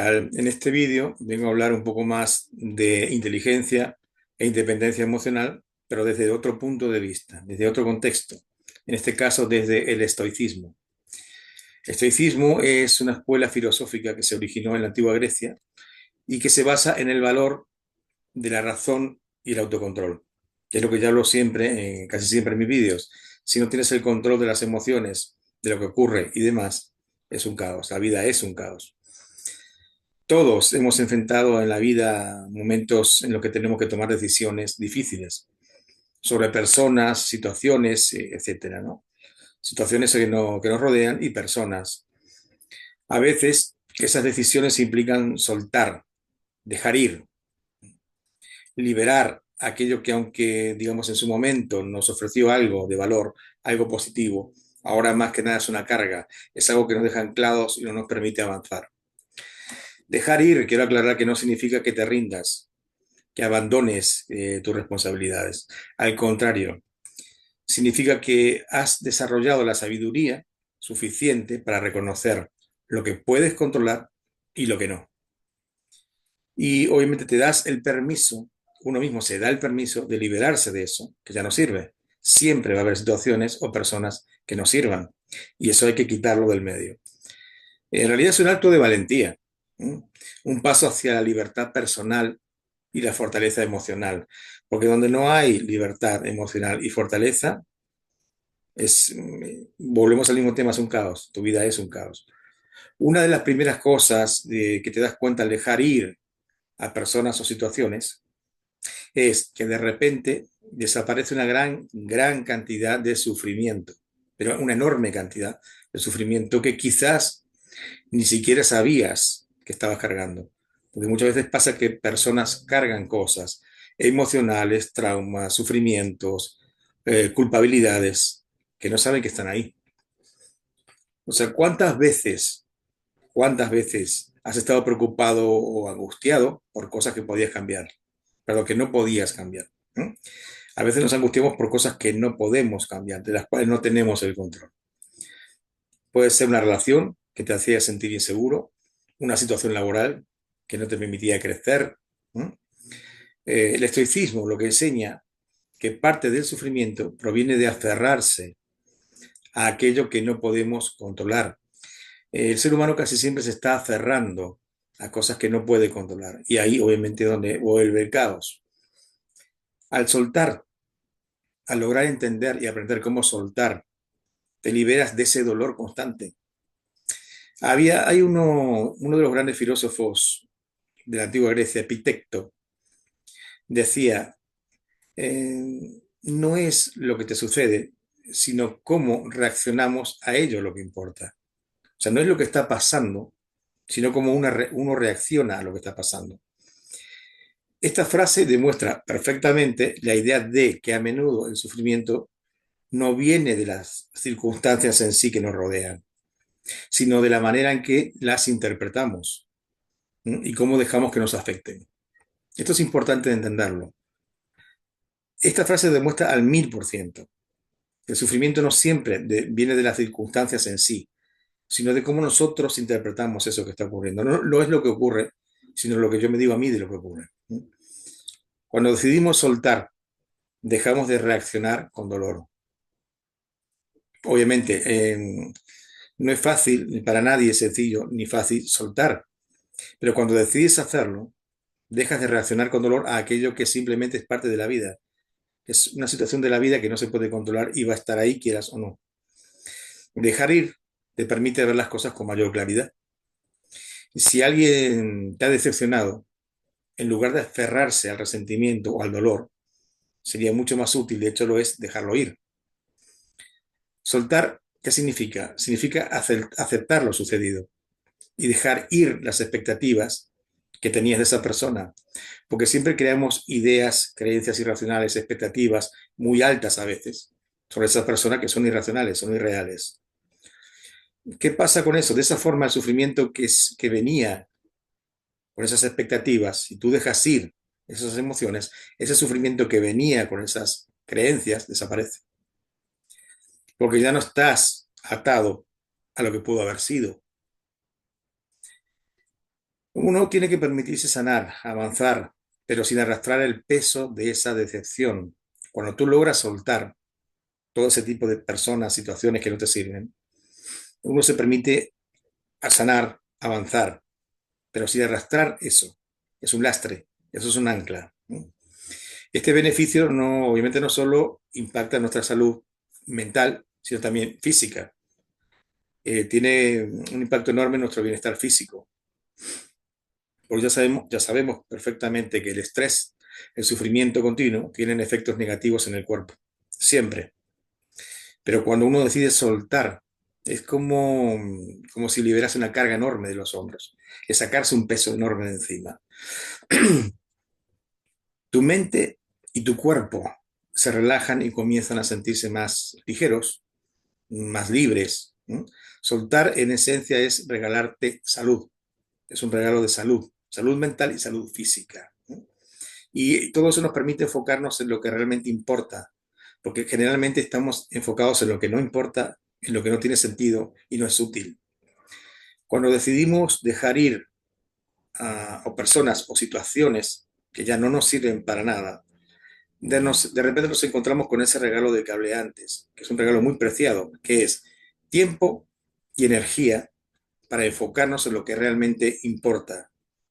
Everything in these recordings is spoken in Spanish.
tal? En este vídeo vengo a hablar un poco más de inteligencia e independencia emocional, pero desde otro punto de vista, desde otro contexto. En este caso, desde el estoicismo. El estoicismo es una escuela filosófica que se originó en la antigua Grecia y que se basa en el valor de la razón y el autocontrol, que es lo que yo hablo siempre, casi siempre en mis vídeos. Si no tienes el control de las emociones, de lo que ocurre y demás, es un caos. La vida es un caos. Todos hemos enfrentado en la vida momentos en los que tenemos que tomar decisiones difíciles sobre personas, situaciones, etcétera, ¿no? Situaciones que nos rodean y personas. A veces esas decisiones implican soltar, dejar ir, liberar aquello que aunque, digamos, en su momento nos ofreció algo de valor, algo positivo, ahora más que nada es una carga, es algo que nos deja anclados y no nos permite avanzar. Dejar ir, quiero aclarar que no significa que te rindas, que abandones tus responsabilidades. Al contrario, significa que has desarrollado la sabiduría suficiente para reconocer lo que puedes controlar y lo que no. Y obviamente te das el permiso, uno mismo se da el permiso de liberarse de eso, que ya no sirve. Siempre va a haber situaciones o personas que no sirvan y eso hay que quitarlo del medio. En realidad es un acto de valentía, ¿eh? Un paso hacia la libertad personal y la fortaleza emocional. Porque donde no hay libertad emocional y fortaleza, volvemos al mismo tema, es un caos. Tu vida es un caos. Una de las primeras cosas que te das cuenta al dejar ir a personas o situaciones es que de repente desaparece una gran cantidad de sufrimiento, pero una enorme cantidad de sufrimiento que quizás ni siquiera sabías que estabas cargando. Porque muchas veces pasa que personas cargan cosas emocionales, traumas, sufrimientos, culpabilidades, que no saben que están ahí. O sea, cuántas veces has estado preocupado o angustiado por cosas que podías cambiar, pero que no podías cambiar? ¿Eh? A veces nos angustiamos por cosas que no podemos cambiar, de las cuales no tenemos el control. Puede ser una relación que te hacía sentir inseguro, una situación laboral que no te permitía crecer. ¿Eh? El estoicismo lo que enseña que parte del sufrimiento proviene de aferrarse a aquello que no podemos controlar. El ser humano casi siempre se está aferrando a cosas que no puede controlar y ahí obviamente es donde vuelve el caos. Al soltar, al lograr entender y aprender cómo soltar, te liberas de ese dolor constante. Hay uno de los grandes filósofos de la antigua Grecia, Epicteto, decía, no es lo que te sucede, sino cómo reaccionamos a ello lo que importa. O sea, no es lo que está pasando, sino cómo uno reacciona a lo que está pasando. Esta frase demuestra perfectamente la idea de que a menudo el sufrimiento no viene de las circunstancias en sí que nos rodean, sino de la manera en que las interpretamos, ¿no? Y cómo dejamos que nos afecten. Esto es importante de entenderlo. Esta frase demuestra al 1000% que el sufrimiento no siempre viene de las circunstancias en sí, sino de cómo nosotros interpretamos eso que está ocurriendo. No es lo que ocurre, sino lo que yo me digo a mí de lo que ocurre. Cuando decidimos soltar, dejamos de reaccionar con dolor. Obviamente, no es fácil, para nadie es sencillo ni fácil soltar, pero cuando decides hacerlo, dejas de reaccionar con dolor a aquello que simplemente es parte de la vida. Es una situación de la vida que no se puede controlar y va a estar ahí, quieras o no. Dejar ir te permite ver las cosas con mayor claridad. Si alguien te ha decepcionado, en lugar de aferrarse al resentimiento o al dolor, sería mucho más útil, de hecho lo es, dejarlo ir. Soltar, ¿qué significa? Significa aceptar lo sucedido y dejar ir las expectativas que tenías de esa persona, porque siempre creamos ideas, creencias irracionales, expectativas muy altas a veces sobre esa persona que son irracionales, son irreales. ¿Qué pasa con eso? De esa forma el sufrimiento que venía con esas expectativas, si tú dejas ir esas emociones, ese sufrimiento que venía con esas creencias desaparece, porque ya no estás atado a lo que pudo haber sido. Uno tiene que permitirse sanar, avanzar, pero sin arrastrar el peso de esa decepción. Cuando tú logras soltar todo ese tipo de personas, situaciones que no te sirven, uno se permite a sanar, avanzar, pero sin arrastrar eso. Es un lastre, eso es un ancla. Este beneficio no, obviamente no solo impacta en nuestra salud mental, sino también física. Tiene un impacto enorme en nuestro bienestar físico. Porque ya sabemos perfectamente que el estrés, el sufrimiento continuo, tienen efectos negativos en el cuerpo. Siempre. Pero cuando uno decide soltar, es como si liberase una carga enorme de los hombros. Es sacarse un peso enorme de encima. Tu mente y tu cuerpo se relajan y comienzan a sentirse más ligeros, más libres. ¿No? Soltar en esencia es regalarte salud. Es un regalo de salud, salud mental y salud física. ¿No? Y todo eso nos permite enfocarnos en lo que realmente importa, porque generalmente estamos enfocados en lo que no importa, en lo que no tiene sentido y no es útil. Cuando decidimos dejar ir a personas o situaciones que ya no nos sirven para nada, de repente nos encontramos con ese regalo del que hablé antes, que es un regalo muy preciado, que es tiempo y energía para enfocarnos en lo que realmente importa,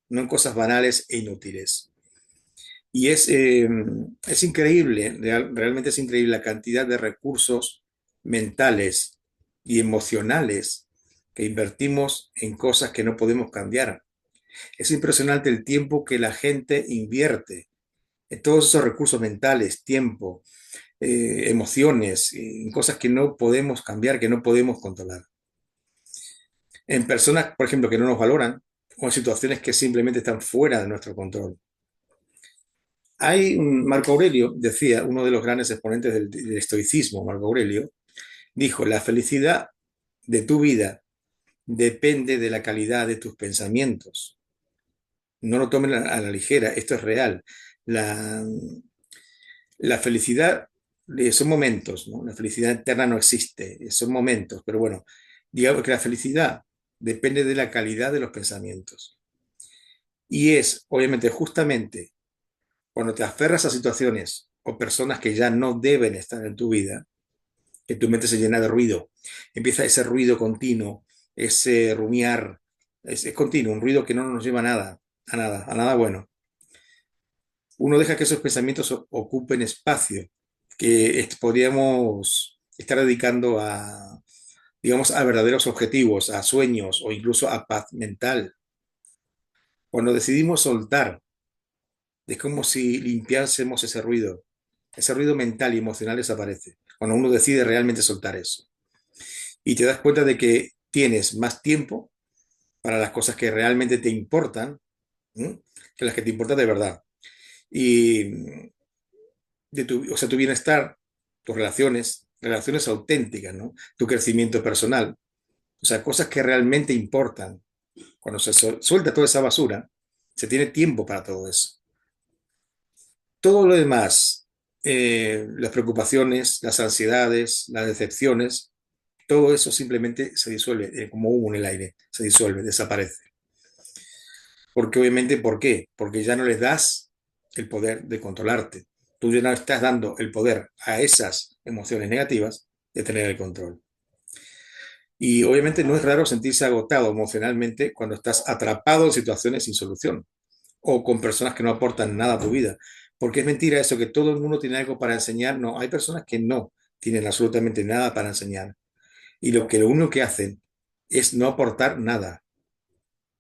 no en cosas banales e inútiles. Y es increíble, realmente es increíble la cantidad de recursos mentales y emocionales que invertimos en cosas que no podemos cambiar. Es impresionante el tiempo que la gente invierte en todos esos recursos mentales, tiempo, emociones, en cosas que no podemos cambiar, que no podemos controlar. En personas, por ejemplo, que no nos valoran o en situaciones que simplemente están fuera de nuestro control. Marco Aurelio decía, uno de los grandes exponentes del estoicismo, Marco Aurelio, dijo, la felicidad de tu vida depende de la calidad de tus pensamientos. No lo tomen a la ligera, esto es real. La, la felicidad son momentos, ¿no? La felicidad eterna no existe, son momentos, pero bueno, digamos que la felicidad depende de la calidad de los pensamientos. Y es, obviamente, justamente cuando te aferras a situaciones o personas que ya no deben estar en tu vida, que tu mente se llena de ruido, empieza ese ruido continuo, ese rumiar, es continuo, un ruido que no nos lleva a nada, a nada bueno. Uno deja que esos pensamientos ocupen espacio que podríamos estar dedicando a, digamos, a verdaderos objetivos, a sueños o incluso a paz mental. Cuando decidimos soltar, es como si limpiásemos ese ruido mental y emocional desaparece, cuando uno decide realmente soltar eso. Y te das cuenta de que tienes más tiempo para las cosas que realmente te importan, ¿sí? Que las que te importan de verdad. Y o sea, tu bienestar, tus relaciones, relaciones auténticas, ¿no? Tu crecimiento personal, o sea, cosas que realmente importan. Cuando se suelta toda esa basura, se tiene tiempo para todo eso. Todo lo demás, las preocupaciones, las ansiedades, las decepciones, todo eso simplemente se disuelve, como humo en el aire, se disuelve, desaparece. Porque obviamente, ¿por qué? Porque ya no les das el poder de controlarte. Tú ya no estás dando el poder a esas emociones negativas de tener el control. Y obviamente no es raro sentirse agotado emocionalmente cuando estás atrapado en situaciones sin solución o con personas que no aportan nada a tu vida. Porque es mentira eso, que todo el mundo tiene algo para enseñar. No, hay personas que no tienen absolutamente nada para enseñar. Y lo único que hacen es no aportar nada.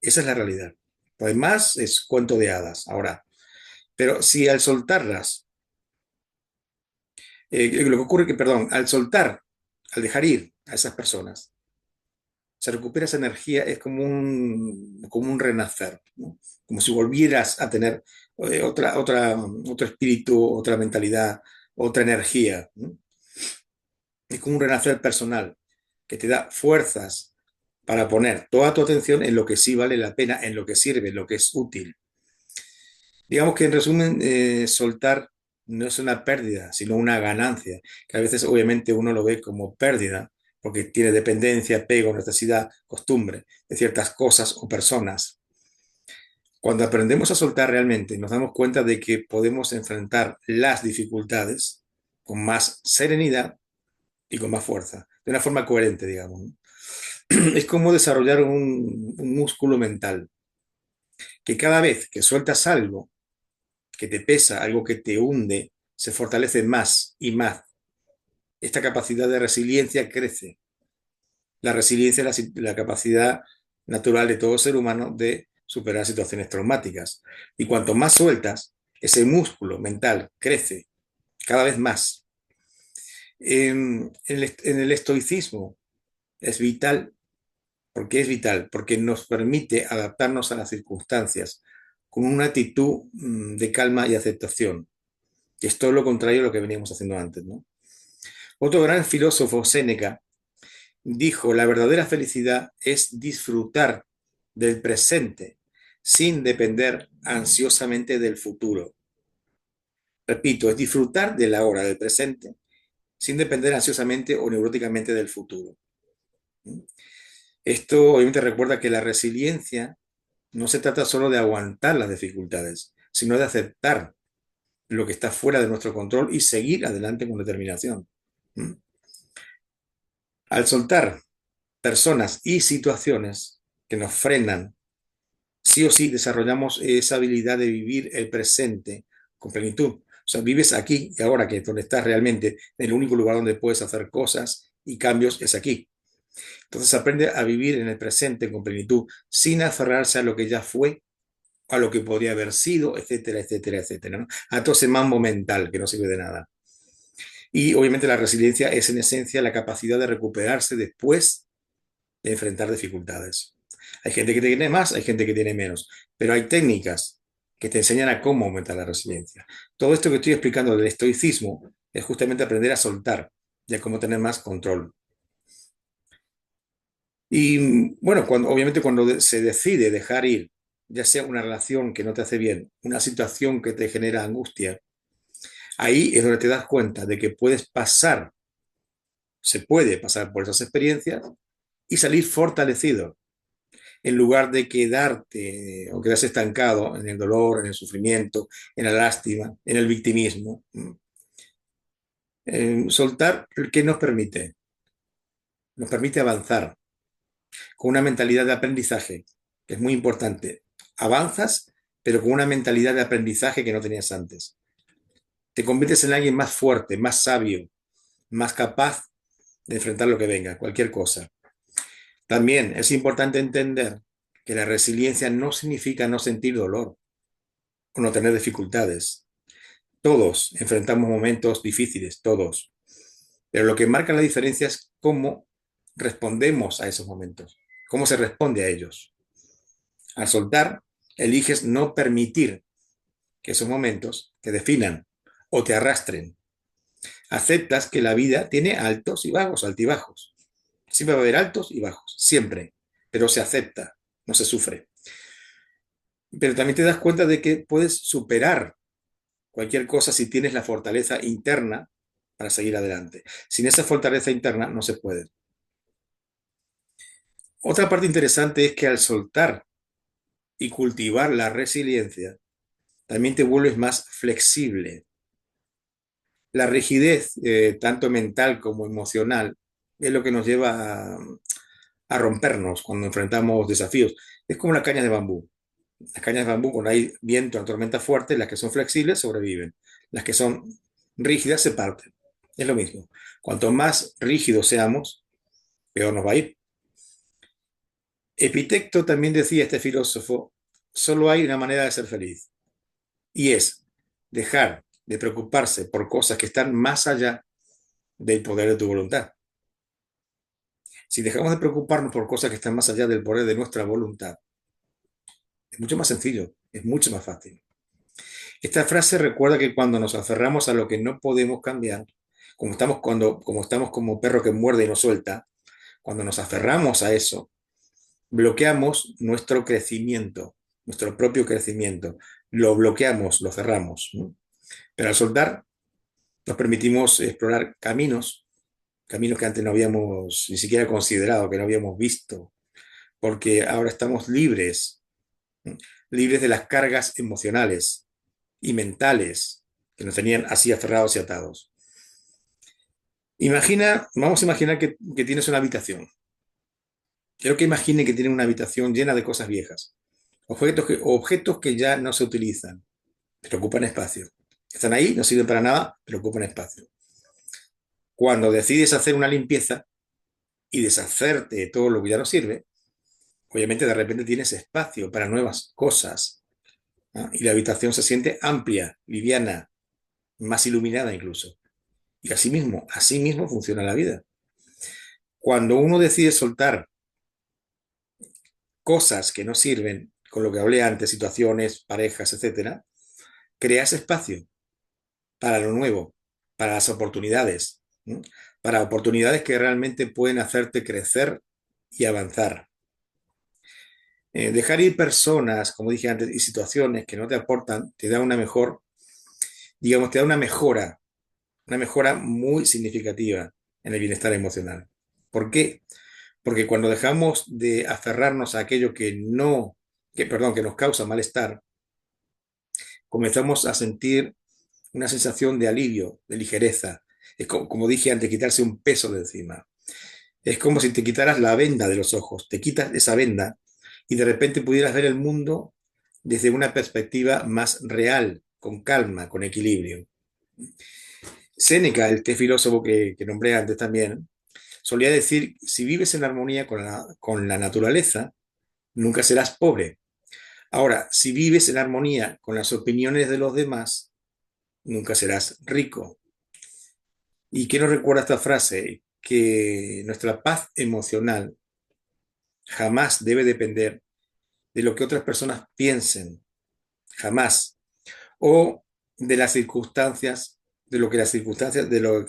Esa es la realidad. Además, es cuento de hadas. Ahora, pero si al soltarlas, lo que ocurre que, perdón, al soltar, al dejar ir a esas personas, se recupera esa energía, es como un renacer, ¿no? Como si volvieras a tener otro espíritu, otra mentalidad, otra energía, ¿no? Es como un renacer personal que te da fuerzas para poner toda tu atención en lo que sí vale la pena, en lo que sirve, en lo que es útil. Digamos que en resumen, soltar no es una pérdida, sino una ganancia, que a veces obviamente uno lo ve como pérdida, porque tiene dependencia, apego, necesidad, costumbre de ciertas cosas o personas. Cuando aprendemos a soltar realmente, nos damos cuenta de que podemos enfrentar las dificultades con más serenidad y con más fuerza, de una forma coherente, digamos, ¿no? Es como desarrollar un músculo mental, que cada vez que sueltas algo que te pesa, algo que te hunde, se fortalece más y más. Esta capacidad de resiliencia crece. La resiliencia es la capacidad natural de todo ser humano de superar situaciones traumáticas. Y cuanto más sueltas, ese músculo mental crece cada vez más. En el estoicismo es vital. ¿Por qué es vital? Porque nos permite adaptarnos a las circunstancias con una actitud de calma y aceptación. Y es todo lo contrario a lo que veníamos haciendo antes, ¿no? Otro gran filósofo, Séneca, dijo, la verdadera felicidad es disfrutar del presente sin depender ansiosamente del futuro. Repito, es disfrutar de la hora, del presente, sin depender ansiosamente o neuróticamente del futuro. Esto obviamente recuerda que la resiliencia no se trata solo de aguantar las dificultades, sino de aceptar lo que está fuera de nuestro control y seguir adelante con determinación. Al soltar personas y situaciones que nos frenan, sí o sí desarrollamos esa habilidad de vivir el presente con plenitud. O sea, vives aquí y ahora, que es donde estás realmente, el único lugar donde puedes hacer cosas y cambios es aquí. Entonces aprende a vivir en el presente con plenitud, sin aferrarse a lo que ya fue, a lo que podría haber sido, etcétera, etcétera, etcétera, ¿no? A todo ese mambo mental que no sirve de nada. Y obviamente la resiliencia es en esencia la capacidad de recuperarse después de enfrentar dificultades. Hay gente que tiene más, hay gente que tiene menos, pero hay técnicas que te enseñan a cómo aumentar la resiliencia. Todo esto que estoy explicando del estoicismo es justamente aprender a soltar y a cómo tener más control. Y bueno, obviamente cuando se decide dejar ir, ya sea una relación que no te hace bien, una situación que te genera angustia, ahí es donde te das cuenta de que se puede pasar por esas experiencias y salir fortalecido, en lugar de quedarte o quedarse estancado en el dolor, en el sufrimiento, en la lástima, en el victimismo. Soltar, ¿qué nos permite? Nos permite avanzar con una mentalidad de aprendizaje, que es muy importante. Avanzas, pero con una mentalidad de aprendizaje que no tenías antes. Te conviertes en alguien más fuerte, más sabio, más capaz de enfrentar lo que venga, cualquier cosa. También es importante entender que la resiliencia no significa no sentir dolor o no tener dificultades. Todos enfrentamos momentos difíciles, todos. Pero lo que marca la diferencia es cómo respondemos a esos momentos, cómo se responde a ellos. Al soltar, eliges no permitir que esos momentos te definan o te arrastren. Aceptas que la vida tiene altos y bajos, altibajos. Siempre va a haber altos y bajos, siempre. Pero se acepta, no se sufre. Pero también te das cuenta de que puedes superar cualquier cosa si tienes la fortaleza interna para seguir adelante. Sin esa fortaleza interna no se puede. Otra parte interesante es que al soltar y cultivar la resiliencia, también te vuelves más flexible. La rigidez, tanto mental como emocional, es lo que nos lleva a rompernos cuando enfrentamos desafíos. Es como las cañas de bambú. Las cañas de bambú, cuando hay viento, o tormenta fuerte, las que son flexibles sobreviven. Las que son rígidas se parten. Es lo mismo. Cuanto más rígidos seamos, peor nos va a ir. Epicteto también decía, este filósofo, solo hay una manera de ser feliz, y es dejar de preocuparse por cosas que están más allá del poder de tu voluntad. Si dejamos de preocuparnos por cosas que están más allá del poder de nuestra voluntad, es mucho más sencillo, es mucho más fácil. Esta frase recuerda que cuando nos aferramos a lo que no podemos cambiar, como estamos como perro que muerde y no suelta, cuando nos aferramos a eso, bloqueamos nuestro crecimiento, nuestro propio crecimiento. Lo bloqueamos, lo cerramos, ¿no? Pero al soltar, nos permitimos explorar caminos que antes no habíamos ni siquiera considerado, que no habíamos visto, porque ahora estamos libres. libres de las cargas emocionales y mentales que nos tenían así aferrados y atados. Vamos a imaginar que tienes una habitación. Quiero que imagine que tiene una habitación llena de cosas viejas, objetos que ya no se utilizan, pero ocupan espacio. Están ahí, no sirven para nada, pero ocupan espacio. Cuando decides hacer una limpieza y deshacerte de todo lo que ya no sirve, obviamente de repente tienes espacio para nuevas cosas, ¿no? Y la habitación se siente amplia, liviana, más iluminada incluso. Y así mismo funciona la vida. Cuando uno decide soltar cosas que no sirven, con lo que hablé antes, situaciones, parejas, etcétera, creas espacio para lo nuevo, para las oportunidades, ¿no? Para oportunidades que realmente pueden hacerte crecer y avanzar. Dejar ir personas, como dije antes, y situaciones que no te aportan, te da una mejor, digamos, te da una mejora muy significativa en el bienestar emocional. ¿Por qué? Porque cuando dejamos de aferrarnos a aquello que nos causa malestar, comenzamos a sentir una sensación de alivio, de ligereza. Es como dije antes, quitarse un peso de encima. Es como si te quitaras la venda de los ojos, te quitas esa venda y de repente pudieras ver el mundo desde una perspectiva más real, con calma, con equilibrio. Séneca, este filósofo que nombré antes también, solía decir, si vives en armonía con la naturaleza, nunca serás pobre. Ahora, si vives en armonía con las opiniones de los demás, nunca serás rico. ¿Y qué nos recuerda esta frase? Que nuestra paz emocional jamás debe depender de lo que otras personas piensen, jamás, o de las circunstancias, de lo que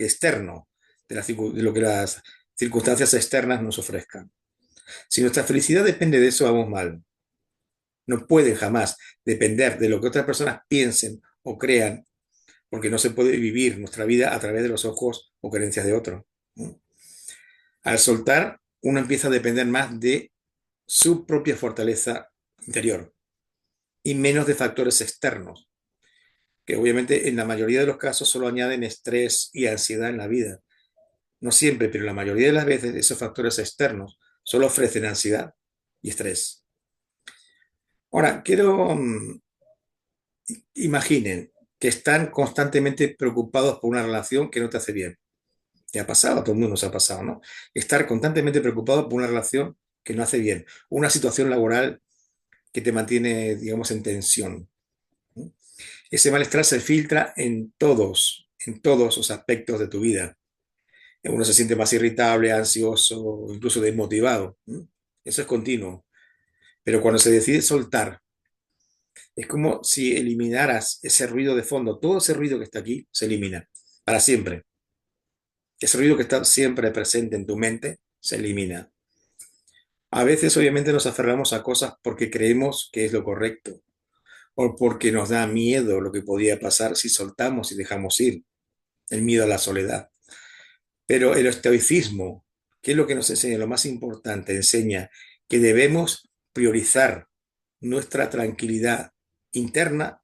externo, de lo que las circunstancias externas nos ofrezcan. Si nuestra felicidad depende de eso, vamos mal. No puede jamás depender de lo que otras personas piensen o crean, porque no se puede vivir nuestra vida a través de los ojos o creencias de otro. Al soltar, uno empieza a depender más de su propia fortaleza interior y menos de factores externos, que obviamente en la mayoría de los casos solo añaden estrés y ansiedad en la vida. No siempre, pero la mayoría de las veces esos factores externos solo ofrecen ansiedad y estrés. Ahora, imaginen que están constantemente preocupados por una relación que no te hace bien. ¿Te ha pasado? A todo el mundo nos ha pasado, ¿no? Estar constantemente preocupado por una relación que no hace bien, una situación laboral que te mantiene, digamos, en tensión. Ese malestar se filtra en todos los aspectos de tu vida. Uno se siente más irritable, ansioso, incluso desmotivado. Eso es continuo. Pero cuando se decide soltar, es como si eliminaras ese ruido de fondo. Todo ese ruido que está aquí se elimina para siempre. Ese ruido que está siempre presente en tu mente se elimina. A veces, obviamente, nos aferramos a cosas porque creemos que es lo correcto o porque nos da miedo lo que podía pasar si soltamos y dejamos ir. El miedo a la soledad. Pero el estoicismo, que es lo que nos enseña, lo más importante, enseña que debemos priorizar nuestra tranquilidad interna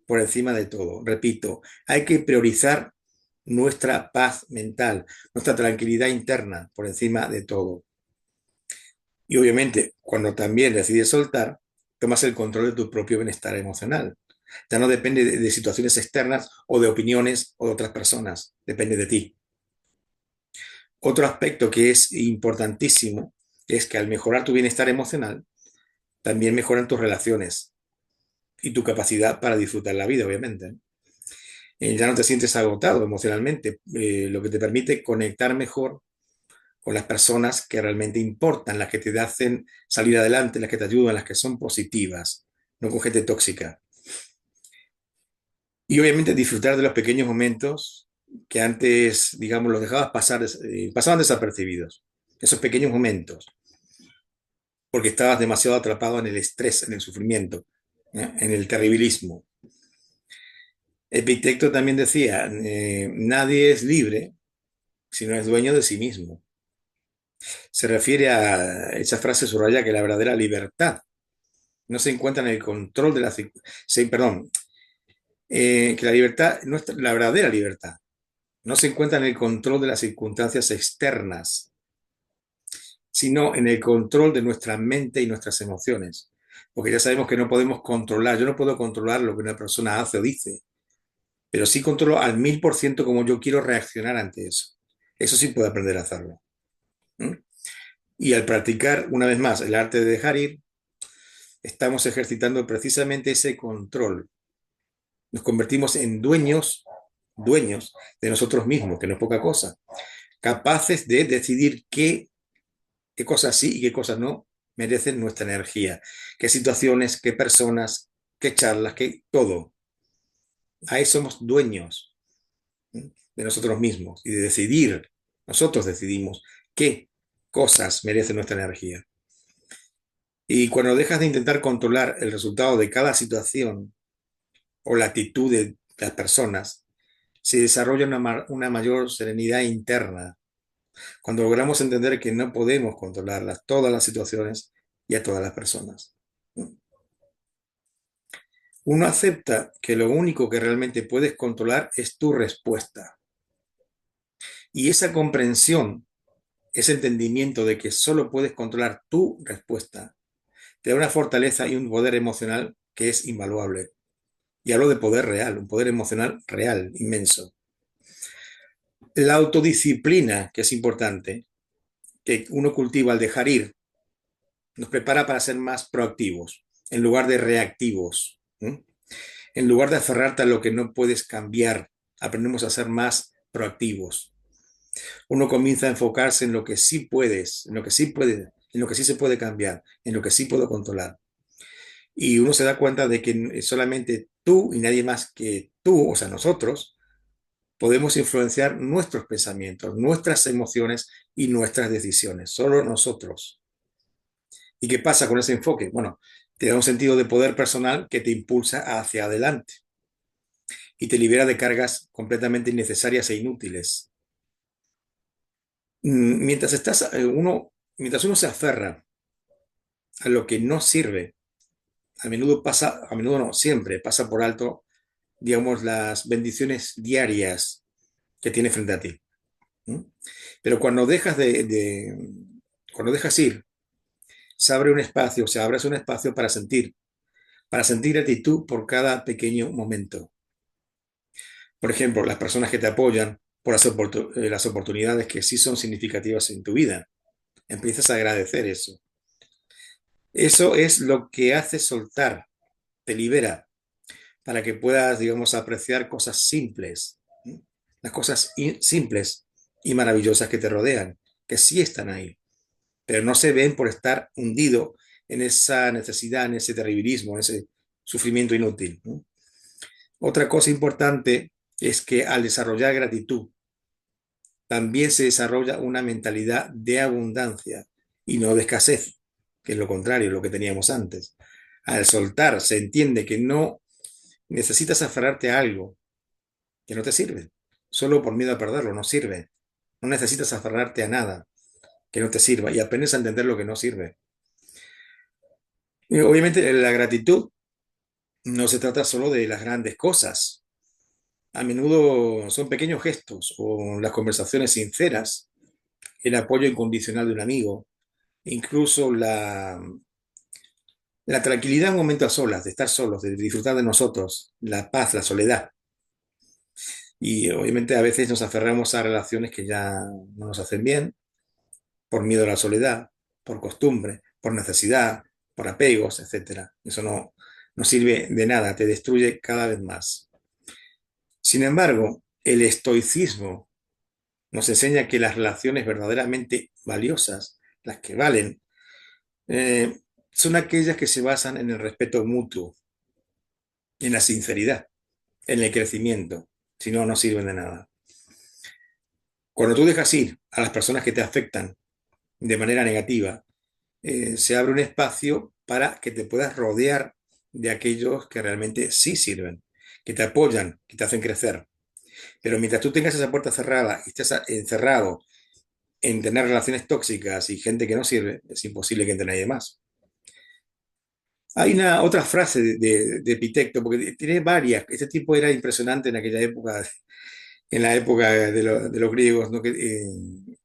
por encima de todo. Repito, hay que priorizar nuestra paz mental, nuestra tranquilidad interna por encima de todo. Y obviamente, cuando también decides soltar, tomas el control de tu propio bienestar emocional. Ya no depende de situaciones externas o de opiniones o de otras personas, depende de ti. Otro aspecto que es importantísimo es que al mejorar tu bienestar emocional, también mejoran tus relaciones y tu capacidad para disfrutar la vida, obviamente. Ya no te sientes agotado emocionalmente, lo que te permite conectar mejor con las personas que realmente importan, las que te hacen salir adelante, las que te ayudan, las que son positivas, no con gente tóxica. Y obviamente disfrutar de los pequeños momentos que antes, digamos, los dejabas pasar, pasaban desapercibidos. Esos pequeños momentos porque estabas demasiado atrapado en el estrés, en el sufrimiento, en el terribilismo. Epicteto también decía, nadie es libre si no es dueño de sí mismo. Se refiere a esa frase subraya que la verdadera libertad no se encuentra en el control de la perdón, que la libertad, la verdadera libertad, no se encuentra en el control de las circunstancias externas, sino en el control de nuestra mente y nuestras emociones. Porque ya sabemos que no podemos controlar, yo no puedo controlar lo que una persona hace o dice, pero sí controlo al 1000% cómo yo quiero reaccionar ante eso. Eso sí puedo aprender a hacerlo. ¿Mm? Y al practicar, una vez más, el arte de dejar ir, estamos ejercitando precisamente ese control. Nos convertimos en dueños de nosotros mismos, que no es poca cosa, capaces de decidir qué cosas sí y qué cosas no merecen nuestra energía, qué situaciones, qué personas, qué charlas, qué todo. Ahí somos dueños, ¿sí?, de nosotros mismos y de decidir. Nosotros decidimos qué cosas merecen nuestra energía. Y cuando dejas de intentar controlar el resultado de cada situación o la actitud de las personas, se desarrolla una mayor serenidad interna. Cuando logramos entender que no podemos controlar todas las situaciones y a todas las personas. Uno acepta que lo único que realmente puedes controlar es tu respuesta. Y esa comprensión, ese entendimiento de que solo puedes controlar tu respuesta, te da una fortaleza y un poder emocional que es invaluable. Y hablo de poder real, un poder emocional real, inmenso. La autodisciplina, que es importante, que uno cultiva al dejar ir, nos prepara para ser más proactivos, en lugar de reactivos. ¿Sí? En lugar de aferrarte a lo que no puedes cambiar, aprendemos a ser más proactivos. Uno comienza a enfocarse en lo que sí puedes, en lo que sí puede, en lo que sí se puede cambiar, en lo que sí puedo controlar. Y uno se da cuenta de que solamente tú y nadie más que tú, o sea, nosotros, podemos influenciar nuestros pensamientos, nuestras emociones y nuestras decisiones. Solo nosotros. ¿Y qué pasa con ese enfoque? Bueno, te da un sentido de poder personal que te impulsa hacia adelante y te libera de cargas completamente innecesarias e inútiles. Mientras mientras uno se aferra a lo que no sirve, a menudo no, siempre pasa por alto, digamos, las bendiciones diarias que tiene frente a ti. ¿Mm? Pero cuando dejas ir, se abre un espacio para sentir gratitud por cada pequeño momento. Por ejemplo, las personas que te apoyan por las oportunidades que sí son significativas en tu vida. Empiezas a agradecer eso. Eso es lo que hace soltar, te libera, para que puedas, digamos, apreciar cosas simples, ¿sí? Las cosas simples y maravillosas que te rodean, que sí están ahí, pero no se ven por estar hundido en esa necesidad, en ese terribilismo, en ese sufrimiento inútil, ¿no? Otra cosa importante es que al desarrollar gratitud, también se desarrolla una mentalidad de abundancia y no de escasez, que es lo contrario, lo que teníamos antes. Al soltar, se entiende que no necesitas aferrarte a algo que no te sirve, solo por miedo a perderlo, no sirve. No necesitas aferrarte a nada que no te sirva y aprendes a entender lo que no sirve. Y obviamente la gratitud no se trata solo de las grandes cosas. A menudo son pequeños gestos o las conversaciones sinceras, el apoyo incondicional de un amigo, incluso la tranquilidad en un momento a solas, de estar solos, de disfrutar de nosotros, la paz, la soledad. Y obviamente a veces nos aferramos a relaciones que ya no nos hacen bien, por miedo a la soledad, por costumbre, por necesidad, por apegos, etcétera. Eso no sirve de nada, te destruye cada vez más. Sin embargo, el estoicismo nos enseña que las relaciones verdaderamente valiosas, las que valen, son aquellas que se basan en el respeto mutuo, en la sinceridad, en el crecimiento. Si no, no sirven de nada. Cuando tú dejas ir a las personas que te afectan de manera negativa, se abre un espacio para que te puedas rodear de aquellos que realmente sí sirven, que te apoyan, que te hacen crecer. Pero mientras tú tengas esa puerta cerrada y estés encerrado en tener relaciones tóxicas y gente que no sirve, es imposible que entre nadie más. Hay una otra frase de Epicteto, porque tiene varias. Este tipo era impresionante en aquella época, en la época de los griegos, ¿no?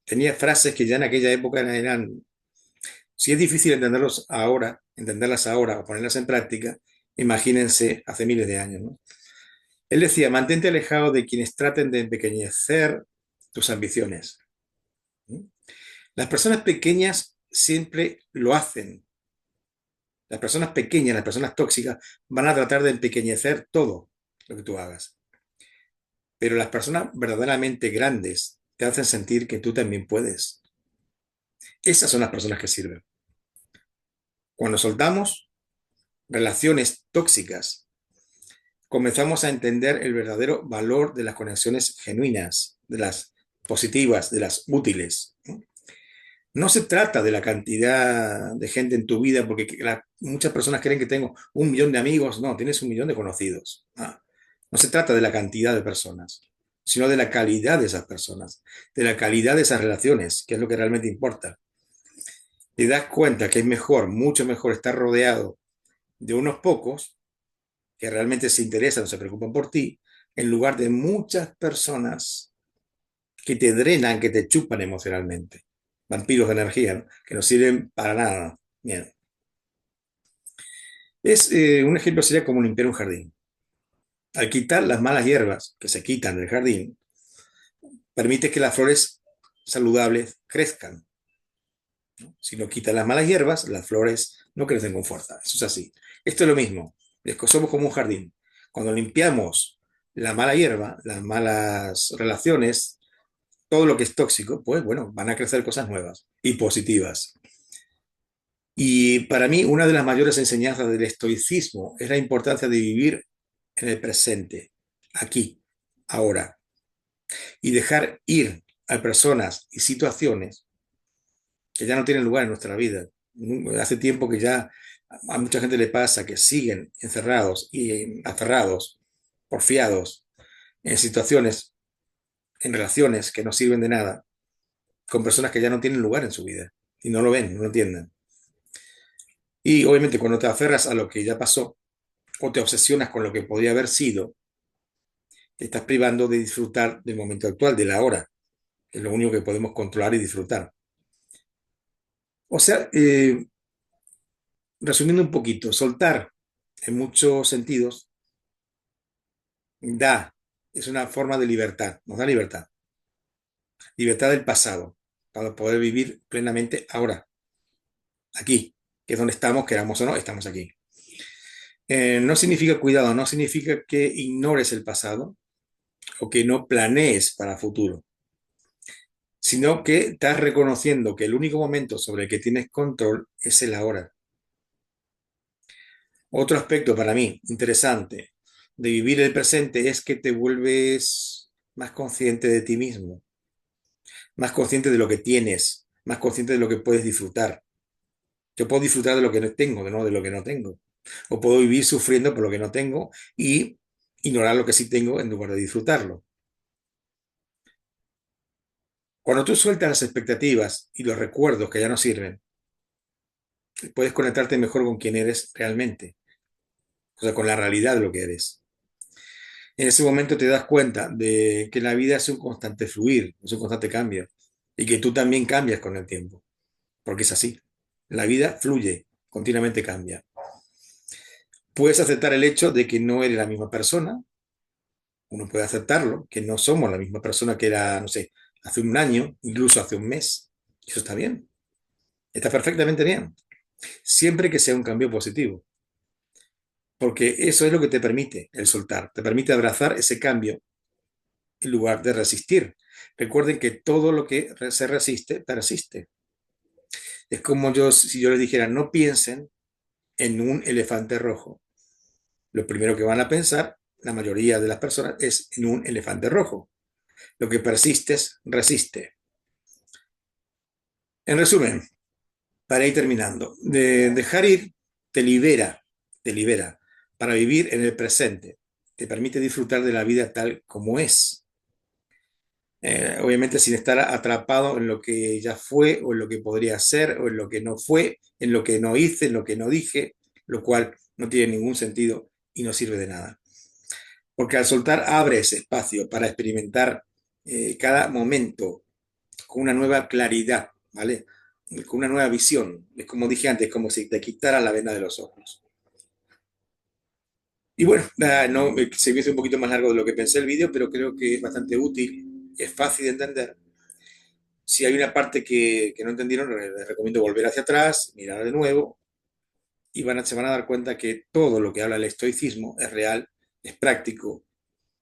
Tenía frases que ya en aquella época eran, si es difícil entenderlas ahora o ponerlas en práctica, imagínense hace miles de años, ¿no? Él decía, mantente alejado de quienes traten de empequeñecer tus ambiciones. ¿Mm? Las personas pequeñas siempre lo hacen. Las personas pequeñas, las personas tóxicas, van a tratar de empequeñecer todo lo que tú hagas. Pero las personas verdaderamente grandes te hacen sentir que tú también puedes. Esas son las personas que sirven. Cuando soltamos relaciones tóxicas, comenzamos a entender el verdadero valor de las conexiones genuinas, de las positivas, de las útiles. No se trata de la cantidad de gente en tu vida, porque muchas personas creen que tengo 1 millón de amigos. No, tienes 1 millón de conocidos. No se trata de la cantidad de personas, sino de la calidad de esas personas, de la calidad de esas relaciones, que es lo que realmente importa. Te das cuenta que es mejor, mucho mejor estar rodeado de unos pocos que realmente se interesan o se preocupan por ti, en lugar de muchas personas que te drenan, que te chupan emocionalmente. Vampiros de energía, ¿no? Que no sirven para nada. Bien. Un ejemplo sería como limpiar un jardín. Al quitar las malas hierbas que se quitan del jardín, permite que las flores saludables crezcan. Si no quitan las malas hierbas, las flores no crecen con fuerza. Eso es así. Esto es lo mismo. Es que somos como un jardín. Cuando limpiamos la mala hierba, las malas relaciones, todo lo que es tóxico, pues bueno, van a crecer cosas nuevas y positivas. Y para mí, una de las mayores enseñanzas del estoicismo es la importancia de vivir en el presente, aquí, ahora, y dejar ir a personas y situaciones que ya no tienen lugar en nuestra vida. Hace tiempo que ya a mucha gente le pasa que siguen encerrados y aferrados, porfiados en situaciones, en relaciones que no sirven de nada, con personas que ya no tienen lugar en su vida y no lo ven, no lo entienden. Y obviamente cuando te aferras a lo que ya pasó o te obsesionas con lo que podría haber sido, te estás privando de disfrutar del momento actual, de la hora, que es lo único que podemos controlar y disfrutar. O sea, resumiendo un poquito, soltar en muchos sentidos da, es una forma de libertad, nos da libertad, libertad del pasado, para poder vivir plenamente ahora, aquí, que es donde estamos, queramos o no, estamos aquí. No significa cuidado, no significa que ignores el pasado o que no planees para el futuro, sino que estás reconociendo que el único momento sobre el que tienes control es el ahora. Otro aspecto para mí interesante de vivir el presente es que te vuelves más consciente de ti mismo, más consciente de lo que tienes, más consciente de lo que puedes disfrutar. Yo puedo disfrutar de lo que no tengo, no de lo que no tengo. O puedo vivir sufriendo por lo que no tengo y ignorar lo que sí tengo en lugar de disfrutarlo. Cuando tú sueltas las expectativas y los recuerdos que ya no sirven, puedes conectarte mejor con quién eres realmente, o sea, con la realidad de lo que eres. En ese momento te das cuenta de que la vida es un constante fluir, es un constante cambio, y que tú también cambias con el tiempo, porque es así. La vida fluye, continuamente cambia. Puedes aceptar el hecho de que no eres la misma persona, uno puede aceptarlo, que no somos la misma persona que era, no sé, hace un año, incluso hace un mes. Eso está bien, está perfectamente bien, siempre que sea un cambio positivo, porque eso es lo que te permite el soltar, te permite abrazar ese cambio en lugar de resistir. Recuerden que todo lo que se resiste, persiste. Es como si yo les dijera, no piensen en un elefante rojo. Lo primero que van a pensar, la mayoría de las personas, es en un elefante rojo. Lo que persistes, resiste. En resumen, para ir terminando, dejar ir te libera para vivir en el presente. Te permite disfrutar de la vida tal como es. Obviamente sin estar atrapado en lo que ya fue o en lo que podría ser o en lo que no fue, en lo que no hice, en lo que no dije, lo cual no tiene ningún sentido y no sirve de nada. Porque al soltar abre ese espacio para experimentar cada momento con una nueva claridad, ¿vale? Con una nueva visión. Es como dije antes, como si te quitara la venda de los ojos. Y bueno, nada, no, se me hizo un poquito más largo de lo que pensé el vídeo, pero creo que es bastante útil, es fácil de entender. Si hay una parte que no entendieron, les recomiendo volver hacia atrás, mirar de nuevo y se van a dar cuenta que todo lo que habla el estoicismo es real, es práctico,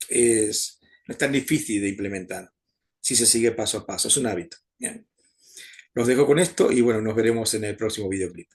no es tan difícil de implementar si se sigue paso a paso, es un hábito. Bien. Los dejo con esto y bueno, nos veremos en el próximo videoclip.